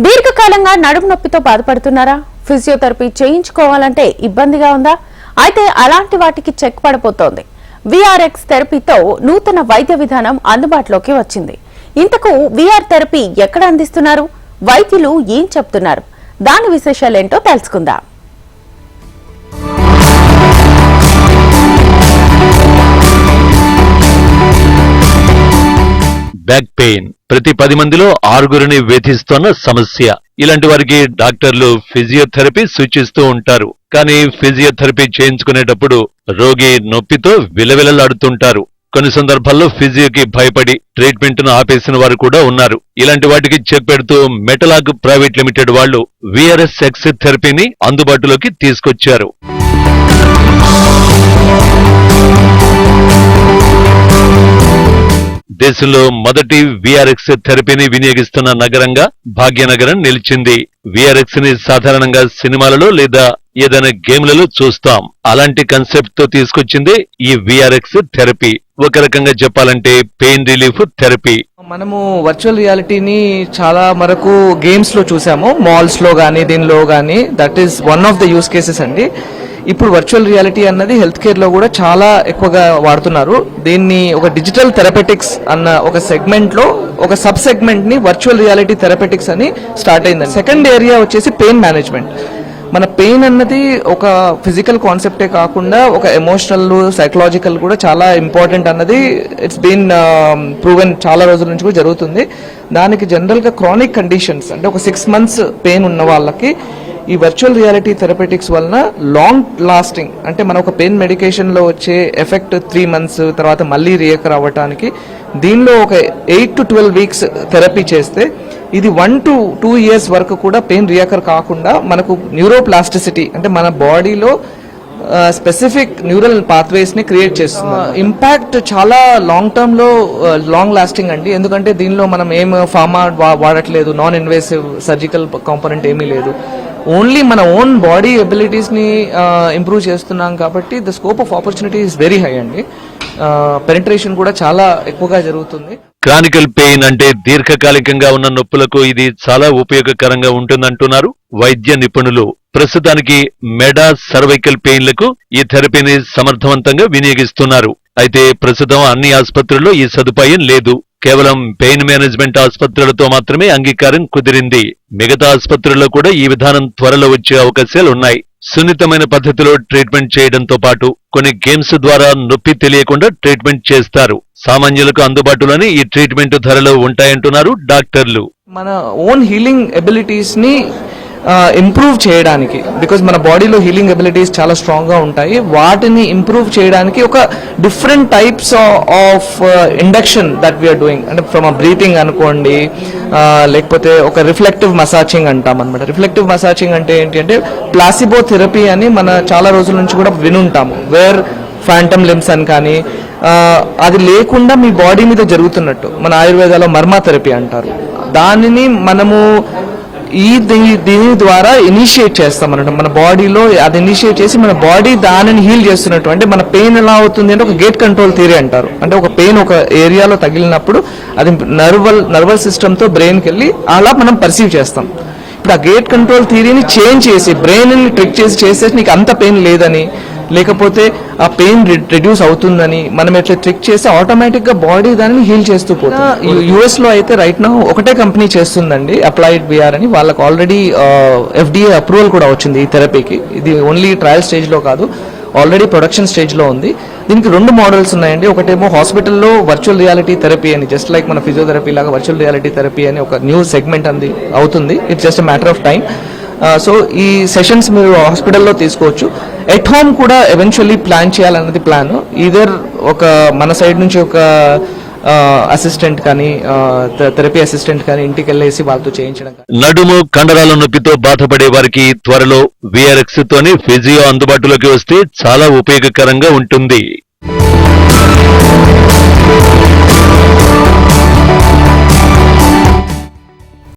దీర్ఘకాలంగా నడుము నొప్పితో బాధపడుతున్నారా? ఫిజియోథెరపీ చేయించుకోవాలంటే ఇబ్బందిగా ఉందా? అయితే అలాంటి వాటికి చెక్ పడిపోతోంది. విఆర్ఎక్స్ థెరపీతో నూతన వైద్య విధానం అందుబాటులోకి వచ్చింది. ఇంతకు విఆర్ థెరపీ ఎక్కడ అందిస్తున్నారు? వైద్యులు ఏం చెప్తున్నారు? దాని విశేషాలేంటో తెలుసుకుందాం. బ్యాక్ పెయిన్ ప్రతి 10 మందిలో 6 వేధిస్తున్న సమస్య. ఇలాంటి వారికి డాక్టర్లు ఫిజియోథెరపీ సూచిస్తూ ఉంటారు. కానీ ఫిజియోథెరపీ చేయించుకునేటప్పుడు రోగి నొప్పితో విలవిలలాడుతుంటారు. కొన్ని సందర్భాల్లో ఫిజియోకి భయపడి ట్రీట్మెంట్ ను ఆపేసిన వారు కూడా ఉన్నారు. ఇలాంటి వాటికి చెక్ పెడుతూ మెటలాగ్ ప్రైవేట్ లిమిటెడ్ వాళ్లు విఆర్ఎస్ థెరపీని అందుబాటులోకి తీసుకొచ్చారు. దేశంలో మొదటి విఆర్ఎక్స్ థెరపీని వినియోగిస్తున్న నగరంగా భాగ్యనగరం నిలిచింది. విఆర్ఎక్స్ ని సాధారణంగా సినిమాలలో లేదా ఏదైనా గేమ్లలో చూస్తాం. అలాంటి కాన్సెప్ట్ తో తీసుకొచ్చింది ఈ విఆర్ఎక్స్ థెరపీ. ఒక రకంగా చెప్పాలంటే పెయిన్ రిలీఫ్ థెరపీ. మనము వర్చువల్ రియాలిటీని చాలా వరకు గేమ్స్ లో చూసాము, మాల్స్ లో గానీ దీనిలో గానీ. That is one of the use cases అండి. ఇప్పుడు వర్చువల్ రియాలిటీ అన్నది హెల్త్ కేర్ లో కూడా చాలా ఎక్కువగా వాడుతున్నారు. దీన్ని ఒక డిజిటల్ థెరపెటిక్స్ అన్న ఒక సెగ్మెంట్ లో ఒక సబ్ సెగ్మెంట్ ని వర్చువల్ రియాలిటీ థెరపెటిక్స్ అని స్టార్ట్ అయిందండి. సెకండ్ ఏరియా వచ్చేసి పెయిన్ మేనేజ్మెంట్. మన పెయిన్ అన్నది ఒక ఫిజికల్ కాన్సెప్టే కాకుండా ఒక ఎమోషనల్, సైకలాజికల్ కూడా చాలా ఇంపార్టెంట్ అన్నది ఇట్స్ బీన్ ప్రూవెన్ చాలా రోజుల నుంచి కూడా జరుగుతుంది. దానికి జనరల్ గా క్రానిక్ కండిషన్స్ అంటే ఒక 6 months పెయిన్ ఉన్న వాళ్ళకి ఈ వర్చువల్ రియాలిటీ థెరపెటిక్స్ వలన లాంగ్ లాస్టింగ్ అంటే మన ఒక పెయిన్ మెడికేషన్ లో వచ్చే ఎఫెక్ట్ 3 months తర్వాత మళ్ళీ రికవర్ అవ్వడానికి దీనిలో ఒక 8 to 12 weeks థెరపీ చేస్తే ఇది 1 to 2 years వరకు కూడా పెయిన్ రికవర్ కాకుండా మనకు న్యూరోప్లాస్టిసిటీ అంటే మన బాడీలో స్పెసిఫిక్ న్యూరల్ పాత్వేస్ ని క్రియేట్ చేస్తుంది. ఇంపాక్ట్ చాలా లాంగ్ టర్మ్ లో లాంగ్ లాస్టింగ్ అండి. ఎందుకంటే దీనిలో మనం ఏం ఫార్మా వాడట్లేదు, నాన్ ఇన్వేసివ్ సర్జికల్ కాంపోనెంట్ ఏమీ లేదు. ఓన్లీ మన ఓన్ బాడీ ఎబిలిటీస్ ని ఇంప్రూవ్ చేస్తున్నాం కాబట్టి the scope of opportunity is very high అండి. పెనిట్రేషన్ కూడా చాలా ఎక్కువగా జరుగుతుంది. క్రానికల్ పెయిన్ అంటే దీర్ఘకాలికంగా ఉన్న నొప్పులకు ఇది చాలా ఉపయోగకరంగా ఉంటుందంటున్నారు వైద్య నిపుణులు. ప్రస్తుతానికి మెడ, సర్వైకల్ పెయిన్లకు ఈ థెరపీని సమర్థవంతంగా వినియోగిస్తున్నారు. అయితే ప్రస్తుతం అన్ని ఆసుపత్రుల్లో ఈ సదుపాయం లేదు. కేవలం పెయిన్ మేనేజ్మెంట్ ఆసుపత్రులతో మాత్రమే అంగీకారం కుదిరింది. మిగతా ఆసుపత్రుల్లో కూడా ఈ విధానం త్వరలో వచ్చే అవకాశాలున్నాయి. సున్నితమైన పద్ధతిలో ట్రీట్మెంట్ చేయడంతో పాటు కొన్ని గేమ్స్ ద్వారా నొప్పి తెలియకుండా ట్రీట్మెంట్ చేస్తారు. సామాన్యులకు అందుబాటులోనే ఈ ట్రీట్మెంట్ ధరలు ఉంటాయంటున్నారు డాక్టర్లు. మన ఓన్ హీలింగ్ ఎబిలిటీస్ ని ఇంప్రూవ్ చేయడానికి, బికాజ్ మన బాడీలో హీలింగ్ ఎబిలిటీస్ చాలా స్ట్రాంగ్ గా ఉంటాయి. వాటిని ఇంప్రూవ్ చేయడానికి ఒక different types of induction that we're doing. అంటే ఫ్రమ్ బ్రీతింగ్ అనుకోండి, లేకపోతే ఒక రిఫ్లెక్టివ్ మసాజింగ్ అంటాం అనమాట. రిఫ్లెక్టివ్ మసాజింగ్ అంటే ఏంటి అంటే ప్లాసిబో థెరపీ అని మన చాలా రోజుల నుంచి కూడా వినుంటాము. వేర్ ఫ్యాంటమ్ లిమ్స్ అని కానీ అది లేకుండా మీ బాడీ మీద జరుగుతున్నట్టు మన ఆయుర్వేదాలో మర్మా థెరపీ అంటారు. దానిని మనము దీని ద్వారా ఇనిషియేట్ చేస్తాం అన్నట్టు. మన బాడీలో అది ఇనిషియేట్ చేసి మన బాడీ దానిని హీల్ చేస్తున్నట్టు. అంటే మన పెయిన్ ఎలా అవుతుంది అంటే ఒక గేట్ కంట్రోల్ థియరీ అంటారు. అంటే ఒక పెయిన్ ఒక ఏరియాలో తగిలినప్పుడు అది నర్వల్ సిస్టమ్ తో బ్రెయిన్కి వెళ్ళి అలా మనం పర్సీవ్ చేస్తాం. ఇప్పుడు ఆ గేట్ కంట్రోల్ థియరీని చేంజ్ చేసి బ్రెయిన్ ని ట్రిక్ చేసేసి నీకు అంత పెయిన్ లేదని, లేకపోతే ఆ పెయిన్ రిడ్యూస్ అవుతుందని మనం ఎట్లా ట్రిక్ చేసి ఆటోమేటిక్ గా బాడీ దానిని హీల్ చేస్తూ పోతుంది. యుఎస్ లో అయితే రైట్ నౌ ఒకటే కంపెనీ చేస్తుందండి, అప్లైడ్ విఆర్ అని. వాళ్ళకి ఆల్రెడీ FDA అప్రూవల్ కూడా వచ్చింది ఈ థెరపీకి. ఇది ఓన్లీ ట్రయల్ స్టేజ్ లో కాదు, ఆల్రెడీ ప్రొడక్షన్ స్టేజ్ లో ఉంది. దీనికి 2 మోడల్స్ ఉన్నాయండి. ఒకటేమో హాస్పిటల్లో వర్చువల్ రియాలిటీ థెరపీ అని, జస్ట్ లైక్ మన ఫిజియోథెరపీ లాగా వర్చువల్ రియాలిటీ థెరపీ అని ఒక న్యూ సెగ్మెంట్ అంది అవుతుంది. It's just matter of time. So ఈ సెషన్స్ మీరు హాస్పిటల్లో తీసుకోవచ్చు. ఎట్ హోమ్ కూడా ఎవెన్చువల్లీ ప్లాన్ చేయాలన్నది ప్లాన్. ఈదర్ ఒక మన సైడ్ నుంచి ఒక అసిస్టెంట్ కానీ థెరపీ అసిస్టెంట్ కానీ ఇంటికి వెళ్ళేసి వాళ్ళతో చేయించడం. నడుము, కండరాల నొప్పితో బాధపడే వారికి త్వరలో విఆర్ఎక్స్ తోని ఫిజియో అందుబాటులోకి వస్తే చాలా ఉపయోగకరంగా ఉంటుంది.